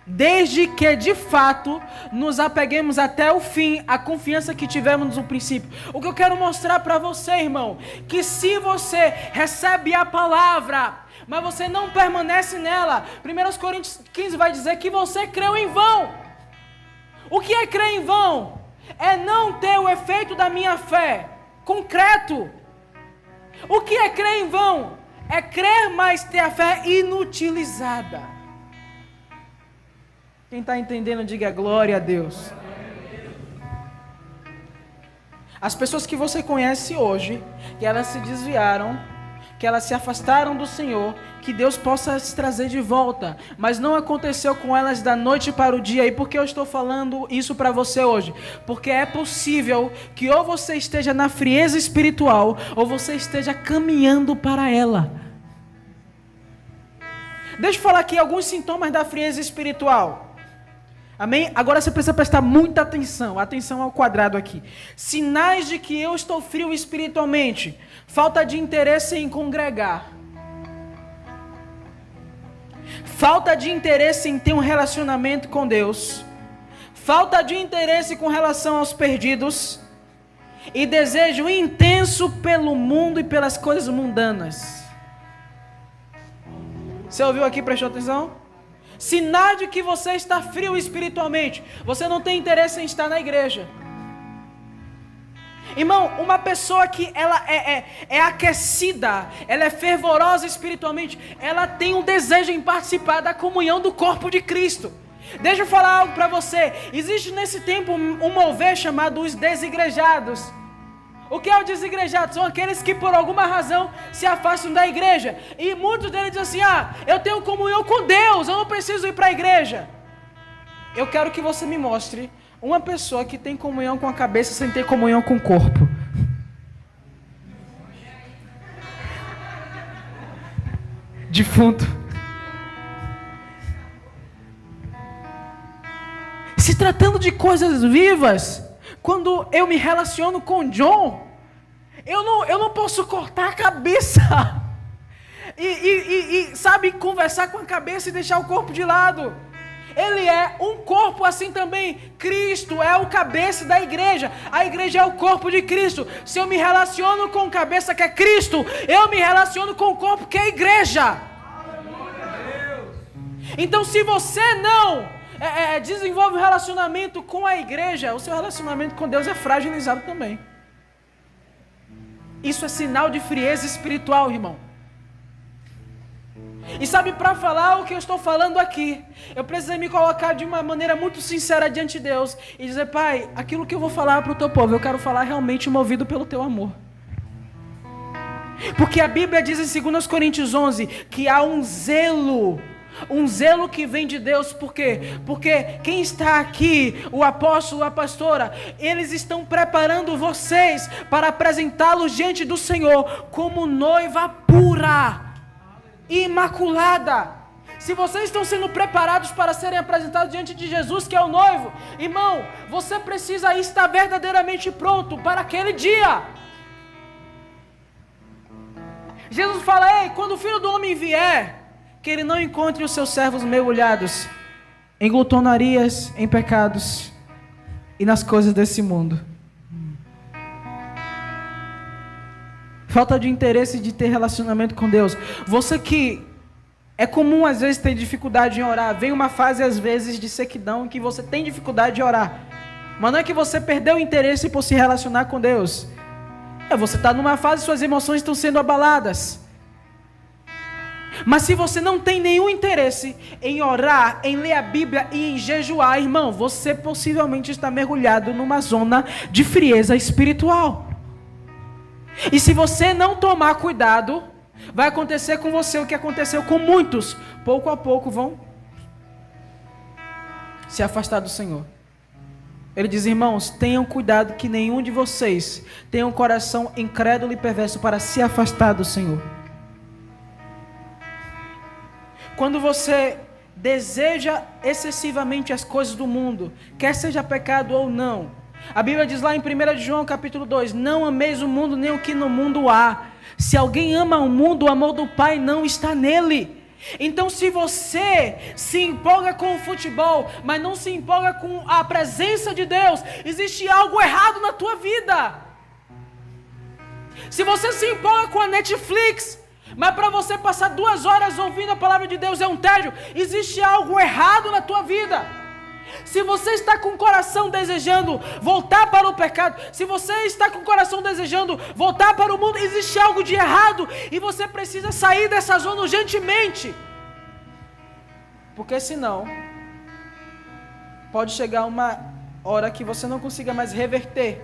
Desde que, de fato, nos apeguemos até o fim, a confiança que tivemos no princípio. O que eu quero mostrar para você, irmão, que se você recebe a palavra, mas você não permanece nela, 1 Coríntios 15 vai dizer que você creu em vão. O que é crer em vão? É não ter o efeito da minha fé concreto. O que é crer em vão? É crer, mas ter a fé inutilizada. Quem está entendendo, diga glória a Deus. As pessoas que você conhece hoje, que elas se desviaram, que elas se afastaram do Senhor, que Deus possa as trazer de volta, mas não aconteceu com elas da noite para o dia. E por que eu estou falando isso para você hoje? Porque é possível que ou você esteja na frieza espiritual, ou você esteja caminhando para ela. Deixa eu falar aqui alguns sintomas da frieza espiritual. Amém? Agora você precisa prestar muita atenção. Atenção ao quadrado aqui. Sinais de que eu estou frio espiritualmente. Falta de interesse em congregar. Falta de interesse em ter um relacionamento com Deus. Falta de interesse com relação aos perdidos. E desejo intenso pelo mundo e pelas coisas mundanas. Você ouviu aqui? Prestou atenção? Sinal de que você está frio espiritualmente. Você não tem interesse em estar na igreja. Irmão, uma pessoa que ela é aquecida, ela é fervorosa espiritualmente, ela tem um desejo em participar da comunhão do corpo de Cristo. Deixa eu falar algo para você. Existe nesse tempo um mover chamado os desigrejados. O que é o desigrejado? São aqueles que por alguma razão se afastam da igreja. E muitos deles dizem assim, eu tenho comunhão com Deus, eu não preciso ir para a igreja. Eu quero que você me mostre uma pessoa que tem comunhão com a cabeça sem ter comunhão com o corpo. Defunto. Se tratando de coisas vivas, quando eu me relaciono com John, eu não posso cortar a cabeça sabe, conversar com a cabeça e deixar o corpo de lado. Ele é um corpo assim também. Cristo é o cabeça da igreja. A igreja é o corpo de Cristo. Se eu me relaciono com a cabeça que é Cristo, eu me relaciono com o corpo que é a igreja. Então, se você não desenvolve um relacionamento com a igreja, o seu relacionamento com Deus é fragilizado também. Isso é sinal de frieza espiritual, irmão. E sabe, para falar o que eu estou falando aqui, eu precisei me colocar de uma maneira muito sincera diante de Deus e dizer: Pai, aquilo que eu vou falar para o teu povo, eu quero falar realmente movido pelo teu amor. Porque a Bíblia diz em 2 Coríntios 11 que há um zelo que vem de Deus. Por quê? Porque quem está aqui, o apóstolo, a pastora, eles estão preparando vocês para apresentá-los diante do Senhor como noiva pura, imaculada. Se vocês estão sendo preparados para serem apresentados diante de Jesus, que é o noivo, irmão, você precisa estar verdadeiramente pronto para aquele dia. Jesus fala: ei, quando o Filho do Homem vier, que ele não encontre os seus servos mergulhados em glutonarias, em pecados e nas coisas desse mundo. Falta de interesse de ter relacionamento com Deus. Você que é comum às vezes ter dificuldade em orar. Vem uma fase às vezes de sequidão em que você tem dificuldade de orar. Mas não é que você perdeu o interesse por se relacionar com Deus. Você está numa fase e suas emoções estão sendo abaladas. Mas se você não tem nenhum interesse em orar, em ler a Bíblia e em jejuar, irmão, você possivelmente está mergulhado numa zona de frieza espiritual. E se você não tomar cuidado, vai acontecer com você o que aconteceu com muitos. Pouco a pouco vão se afastar do Senhor. Ele diz: irmãos, tenham cuidado que nenhum de vocês tenha um coração incrédulo e perverso para se afastar do Senhor. Quando você deseja excessivamente as coisas do mundo, quer seja pecado ou não, a Bíblia diz lá em 1 João capítulo 2, não ameis o mundo nem o que no mundo há. Se alguém ama o mundo, o amor do Pai não está nele. Então, se você se empolga com o futebol, mas não se empolga com a presença de Deus, existe algo errado na tua vida. Se você se empolga com a Netflix, mas para você passar 2 horas ouvindo a palavra de Deus é um tédio, existe algo errado na tua vida. Se você está com o coração desejando voltar para o pecado, se você está com o coração desejando voltar para o mundo, existe algo de errado e você precisa sair dessa zona urgentemente. Porque senão, pode chegar uma hora que você não consiga mais reverter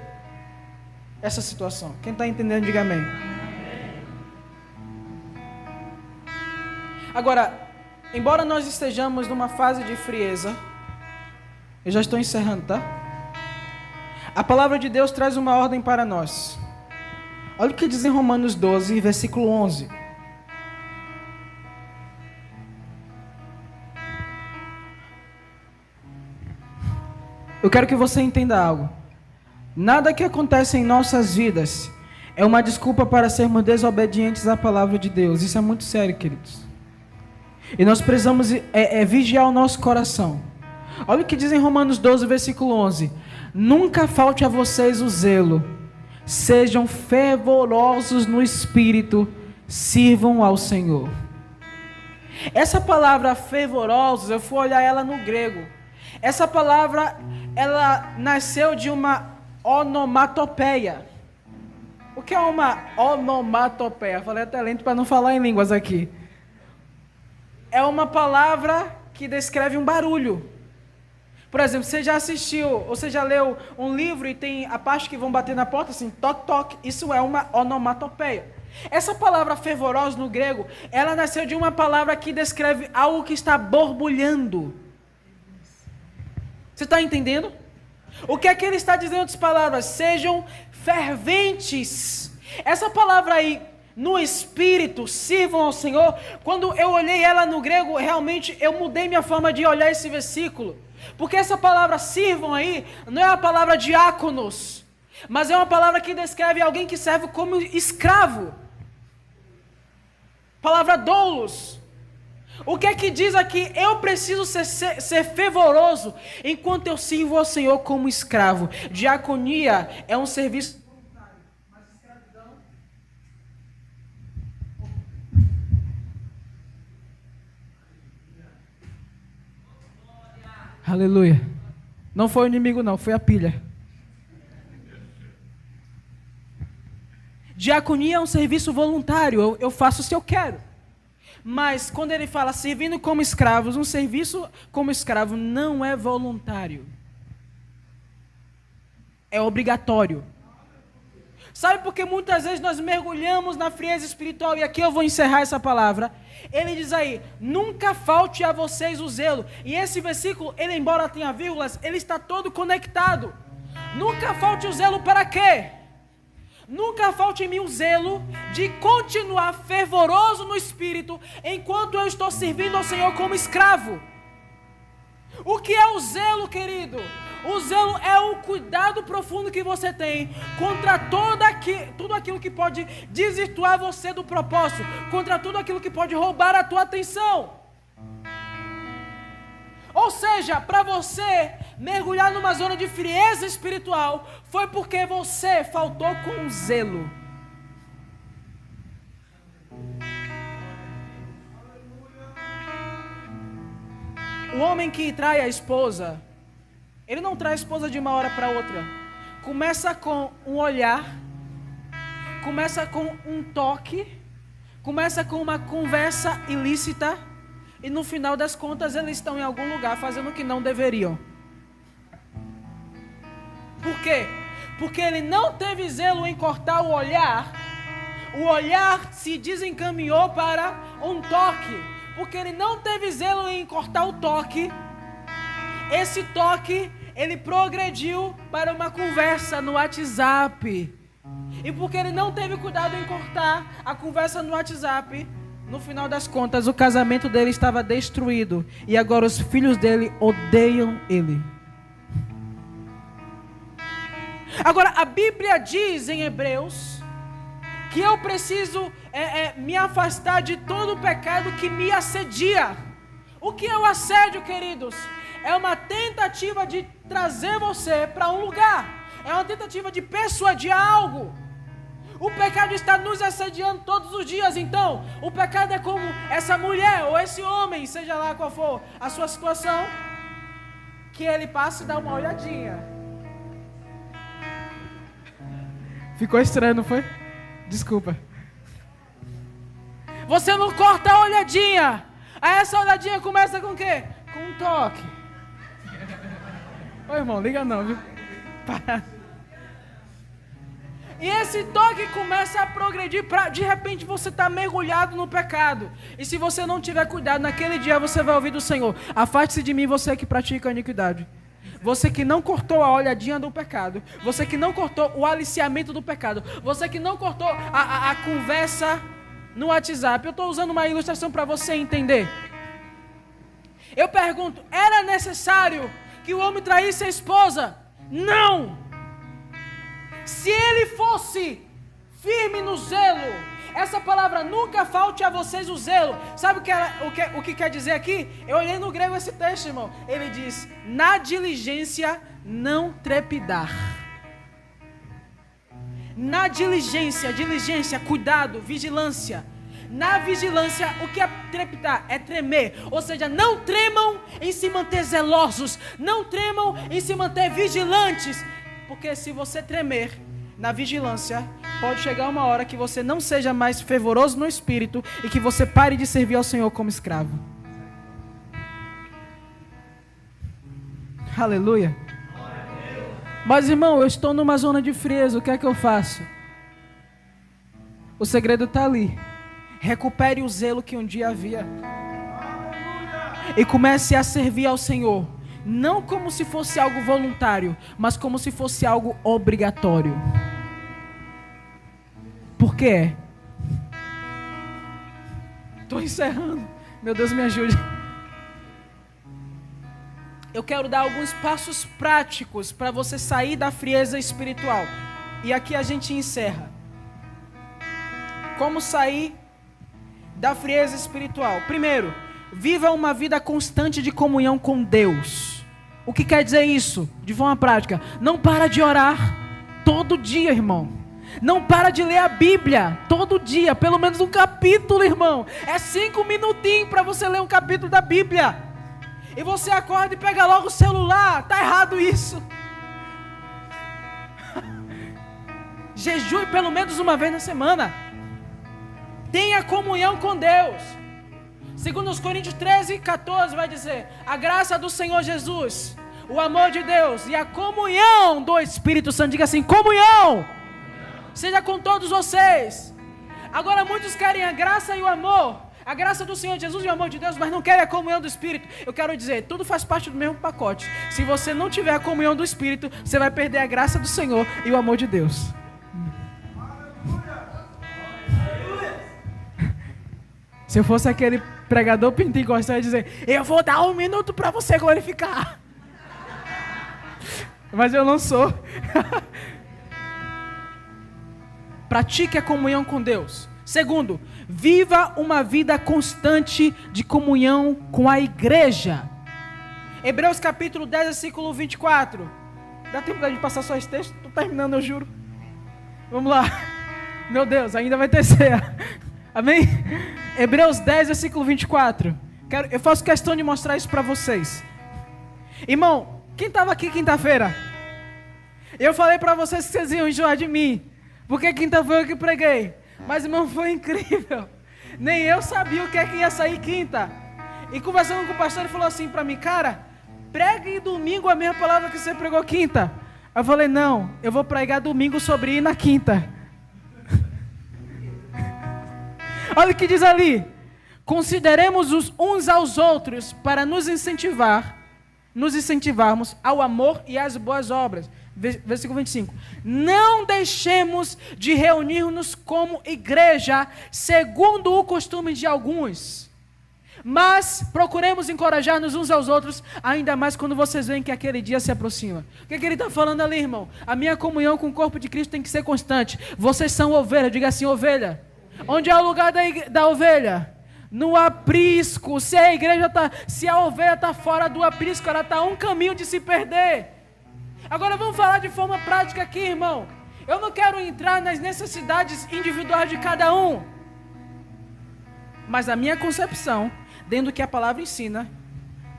essa situação. Quem está entendendo, diga amém. Agora, embora nós estejamos numa fase de frieza, eu já estou encerrando, tá? A palavra de Deus traz uma ordem para nós. Olha o que diz em Romanos 12, versículo 11. Eu quero que você entenda algo. Nada que acontece em nossas vidas é uma desculpa para sermos desobedientes à palavra de Deus. Isso é muito sério, queridos. E nós precisamos vigiar o nosso coração. Olha o que diz em Romanos 12, versículo 11. Nunca falte a vocês o zelo. Sejam fervorosos no espírito. Sirvam ao Senhor. Essa palavra fervorosos, eu fui olhar ela no grego. Essa palavra, ela nasceu de uma onomatopeia. O que é uma onomatopeia? Falei até lento para não falar em línguas aqui. É uma palavra que descreve um barulho. Por exemplo, você já assistiu, ou você já leu um livro e tem a parte que vão bater na porta, assim, toque, toque. Isso é uma onomatopeia. Essa palavra fervorosa no grego, ela nasceu de uma palavra que descreve algo que está borbulhando. Você está entendendo? O que é que ele está dizendo em outras palavras? Sejam ferventes. Essa palavra aí, no Espírito, sirvam ao Senhor. Quando eu olhei ela no grego, realmente eu mudei minha forma de olhar esse versículo. Porque essa palavra sirvam aí, não é a palavra diáconos, mas é uma palavra que descreve alguém que serve como escravo. Palavra doulos. O que é que diz aqui? Eu preciso ser fervoroso enquanto eu sirvo ao Senhor como escravo. Diaconia é um serviço voluntário, mas escravidão... Aleluia. Não foi o inimigo não, foi a pilha. Diaconia é um serviço voluntário, eu faço se eu quero. Mas quando ele fala servindo como escravos, um serviço como escravo não é voluntário. É obrigatório. Sabe por que muitas vezes nós mergulhamos na frieza espiritual? E aqui eu vou encerrar essa palavra. Ele diz aí, nunca falte a vocês o zelo. E esse versículo, ele embora tenha vírgulas, ele está todo conectado. Nunca falte o zelo para quê? Nunca falte em mim o zelo de continuar fervoroso no Espírito enquanto eu estou servindo ao Senhor como escravo. O que é o zelo, querido? O zelo é o cuidado profundo que você tem contra tudo aquilo que pode desvirtuar você do propósito, contra tudo aquilo que pode roubar a tua atenção. Ou seja, para você mergulhar numa zona de frieza espiritual, foi porque você faltou com zelo. O homem que trai a esposa, ele não trai a esposa de uma hora para outra. Começa com um olhar, começa com um toque, começa com uma conversa ilícita, e no final das contas eles estão em algum lugar fazendo o que não deveriam. Por quê? Porque ele não teve zelo em cortar o olhar se desencaminhou para um toque. Porque ele não teve zelo em cortar o toque, esse toque, ele progrediu para uma conversa no WhatsApp. E porque ele não teve cuidado em cortar a conversa no WhatsApp, no final das contas, o casamento dele estava destruído. E agora os filhos dele odeiam ele. Agora, a Bíblia diz em Hebreus que eu preciso me afastar de todo o pecado que me assedia. O que é o assédio, queridos? É uma tentativa de trazer você para um lugar. É uma tentativa de persuadir algo. O pecado está nos assediando todos os dias. Então, o pecado é como essa mulher ou esse homem, seja lá qual for a sua situação, que ele passa e dá uma olhadinha. Ficou estranho, não foi? Desculpa. Você não corta a olhadinha. Aí essa olhadinha começa com o quê? Com um toque. Ô irmão, liga não, viu? Para. E esse toque começa a progredir, de repente você está mergulhado no pecado. E se você não tiver cuidado, naquele dia você vai ouvir do Senhor: afaste-se de mim, você que pratica a iniquidade. Você que não cortou a olhadinha do pecado. Você que não cortou o aliciamento do pecado. Você que não cortou a conversa no WhatsApp. Eu estou usando uma ilustração para você entender. Eu pergunto, era necessário que o homem traísse a esposa? Não! Se ele fosse firme no zelo, essa palavra nunca falte a vocês o zelo. Sabe o que quer dizer aqui? Eu olhei no grego esse texto, irmão. Ele diz, na diligência não trepidar. Na diligência, cuidado, vigilância. Na vigilância, o que é trepidar? É tremer. Ou seja, não tremam em se manter zelosos. Não tremam em se manter vigilantes. Porque se você tremer na vigilância, pode chegar uma hora que você não seja mais fervoroso no espírito e que você pare de servir ao Senhor como escravo. Aleluia. Mas irmão, eu estou numa zona de frieza, o que é que eu faço? O segredo está ali. Recupere o zelo que um dia havia e comece a servir ao Senhor, não como se fosse algo voluntário, mas como se fosse algo obrigatório. Por quê? Estou encerrando. Meu Deus, me ajude. Eu quero dar alguns passos práticos para você sair da frieza espiritual. E aqui a gente encerra. Como sair da frieza espiritual? Primeiro, viva uma vida constante de comunhão com Deus. O que quer dizer isso? De forma prática, não para de orar todo dia, irmão. Não para de ler a Bíblia todo dia, pelo menos um capítulo, irmão. É 5 minutinhos para você ler um capítulo da Bíblia. E você acorda e pega logo o celular. Está errado isso. Jejue pelo menos uma vez na semana. Tenha comunhão com Deus. Segundo os Coríntios 13:14 vai dizer: a graça do Senhor Jesus, o amor de Deus e a comunhão do Espírito Santo. Diga assim: comunhão seja com todos vocês. Agora muitos querem a graça e o amor, a graça do Senhor Jesus e o amor de Deus, mas não querem a comunhão do Espírito. Eu quero dizer, tudo faz parte do mesmo pacote. Se você não tiver a comunhão do Espírito, você vai perder a graça do Senhor e o amor de Deus. Se eu fosse aquele pregador pentecostal, eu ia dizer: eu vou dar 1 minuto para você glorificar. Mas eu não sou. Pratique a comunhão com Deus. Segundo, viva uma vida constante de comunhão com a igreja. Hebreus capítulo 10, versículo 24. Dá tempo de passar só esse texto? Estou terminando, eu juro. Vamos lá. Meu Deus, ainda vai ter ceia. Amém? Hebreus 10, versículo 24. Eu faço questão de mostrar isso para vocês. Irmão, quem estava aqui quinta-feira? Eu falei para vocês que vocês iam enjoar de mim, porque quinta-feira eu que preguei. Mas, irmão, foi incrível. Nem eu sabia o que é que ia sair quinta. E conversando com o pastor, ele falou assim para mim: cara, pregue domingo a mesma palavra que você pregou quinta. Eu falei: não, eu vou pregar domingo sobre ir na quinta. Olha o que diz ali: consideremos uns aos outros para nos incentivarmos ao amor e às boas obras. Versículo 25. Não deixemos de reunir-nos como igreja, segundo o costume de alguns, mas procuremos encorajar-nos uns aos outros, ainda mais quando vocês veem que aquele dia se aproxima. O que ele está falando ali, irmão? A minha comunhão com o corpo de Cristo tem que ser constante. Vocês são ovelha, diga assim: ovelha. Onde é o lugar da ovelha? No aprisco. Se a ovelha está fora do aprisco, ela está a um caminho de se perder. Agora vamos falar de forma prática aqui, irmão. Eu não quero entrar nas necessidades individuais de cada um, mas a minha concepção, dentro do que a palavra ensina,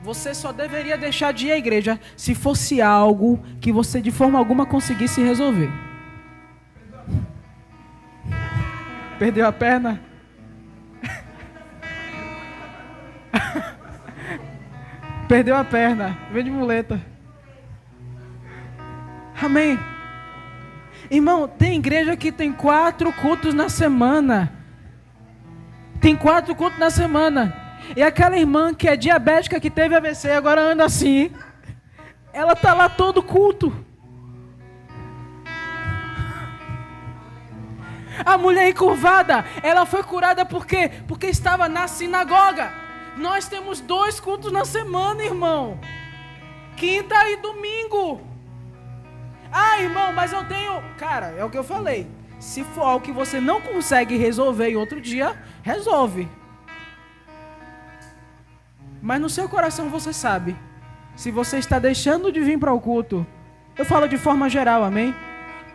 você só deveria deixar de ir à igreja se fosse algo que você de forma alguma conseguisse resolver. Perdeu a perna? Perdeu a perna. Vem de muleta. Amém. Irmão, tem igreja que tem 4 cultos na semana. Tem 4 cultos na semana. E aquela irmã que é diabética, que teve AVC, agora anda assim. Ela está lá todo culto. A mulher encurvada, ela foi curada por quê? Porque estava na sinagoga. Nós temos 2 cultos na semana, irmão. Quinta e domingo. Ah, irmão, mas eu tenho... Cara, é o que eu falei. Se for algo que você não consegue resolver em outro dia, resolve. Mas no seu coração você sabe. Se você está deixando de vir para o culto, eu falo de forma geral, amém?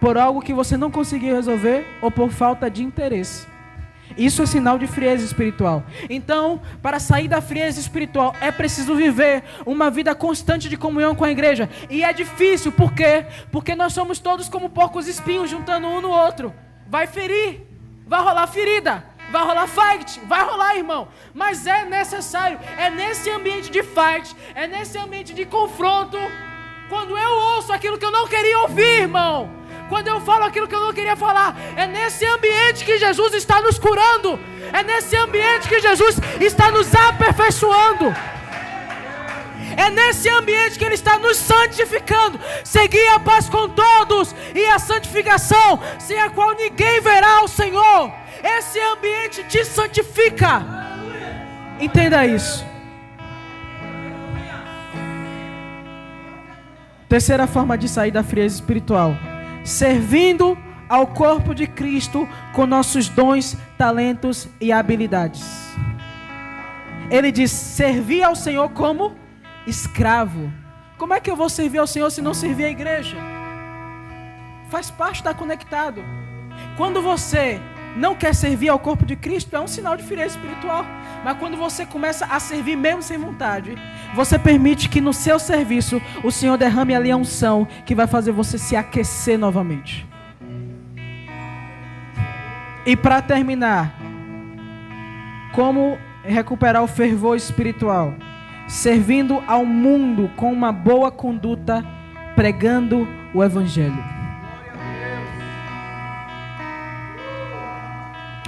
Por algo que você não conseguiu resolver ou por falta de interesse. Isso é sinal de frieza espiritual. Então, para sair da frieza espiritual, é preciso viver uma vida constante de comunhão com a igreja. E é difícil, por quê? Porque nós somos todos como porcos espinhos, juntando um no outro. Vai ferir, vai rolar ferida, vai rolar fight, vai rolar, irmão. Mas é necessário, é nesse ambiente de fight, é nesse ambiente de confronto, quando eu ouço aquilo que eu não queria ouvir, irmão, quando eu falo aquilo que eu não queria falar, é nesse ambiente que Jesus está nos curando, é nesse ambiente que Jesus está nos aperfeiçoando, é nesse ambiente que Ele está nos santificando. Segui a paz com todos e a santificação, sem a qual ninguém verá o Senhor. Esse ambiente te santifica. Entenda isso. Terceira forma de sair da frieza espiritual: servindo ao corpo de Cristo com nossos dons, talentos e habilidades. Ele diz: servir ao Senhor como escravo. Como é que eu vou servir ao Senhor se não servir à igreja? Faz parte, está conectado. Quando você não quer servir ao corpo de Cristo, é um sinal de frieza espiritual. Mas quando você começa a servir mesmo sem vontade, você permite que no seu serviço o Senhor derrame ali a unção que vai fazer você se aquecer novamente. E para terminar, como recuperar o fervor espiritual? Servindo ao mundo com uma boa conduta, pregando o Evangelho.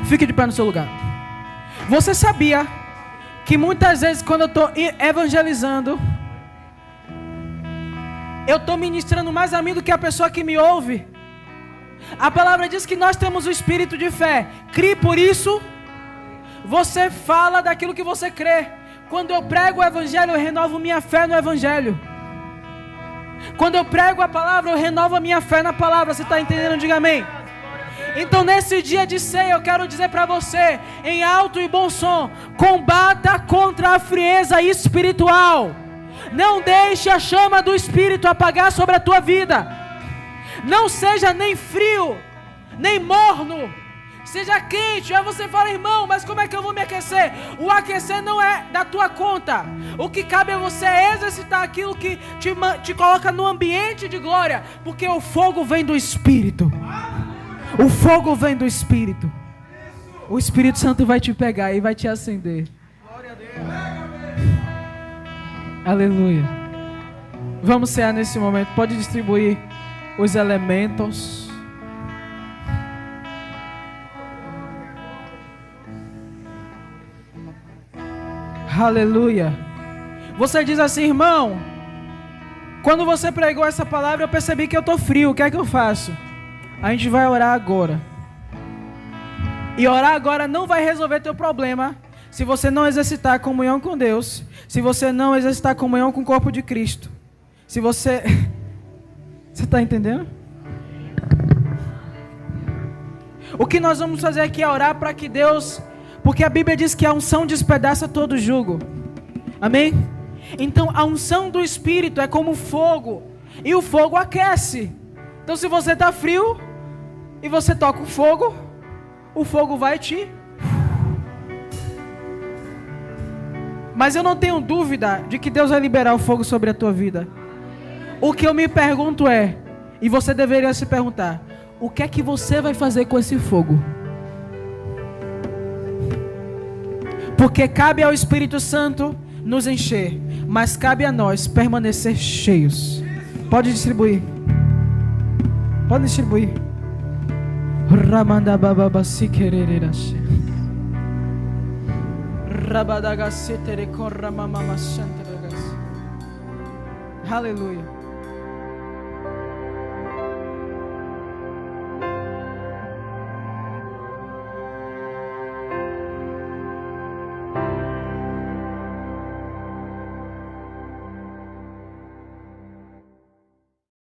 Fique de pé no seu lugar. Você sabia que muitas vezes quando eu estou evangelizando, eu estou ministrando mais a mim do que a pessoa que me ouve? A palavra diz que nós temos o espírito de fé. Crie, por isso você fala daquilo que você crê. Quando eu prego o Evangelho, eu renovo minha fé no Evangelho. Quando eu prego a palavra, eu renovo a minha fé na palavra. Você está entendendo? Diga amém. Então nesse dia de ceia, eu quero dizer para você, em alto e bom som: combata contra a frieza espiritual. Não deixe a chama do Espírito apagar sobre a tua vida. Não seja nem frio, nem morno. Seja quente. Aí você fala: irmão, mas como é que eu vou me aquecer? O aquecer não é da tua conta. O que cabe a você é exercitar aquilo que te coloca no ambiente de glória. Porque o fogo vem do Espírito. O fogo vem do Espírito. O Espírito Santo vai te pegar e vai te acender. Glória a Deus. Aleluia. Vamos cear nesse momento. Pode distribuir os elementos. Aleluia. Você diz assim: irmão, quando você pregou essa palavra, eu percebi que eu estou frio. O que é que eu faço? A gente vai orar agora. E orar agora não vai resolver teu problema se você não exercitar a comunhão com Deus, se você não exercitar a comunhão com o corpo de Cristo. Se você... Você está entendendo? O que nós vamos fazer aqui é orar para que Deus... Porque a Bíblia diz que a unção despedaça todo jugo. Amém? Então a unção do Espírito é como fogo. E o fogo aquece. Então se você está frio e você toca o fogo vai te... Mas eu não tenho dúvida de que Deus vai liberar o fogo sobre a tua vida. O que eu me pergunto é, e você deveria se perguntar: o que é que você vai fazer com esse fogo? Porque cabe ao Espírito Santo nos encher, mas cabe a nós permanecer cheios. Pode distribuir. Pode distribuir. Aleluia.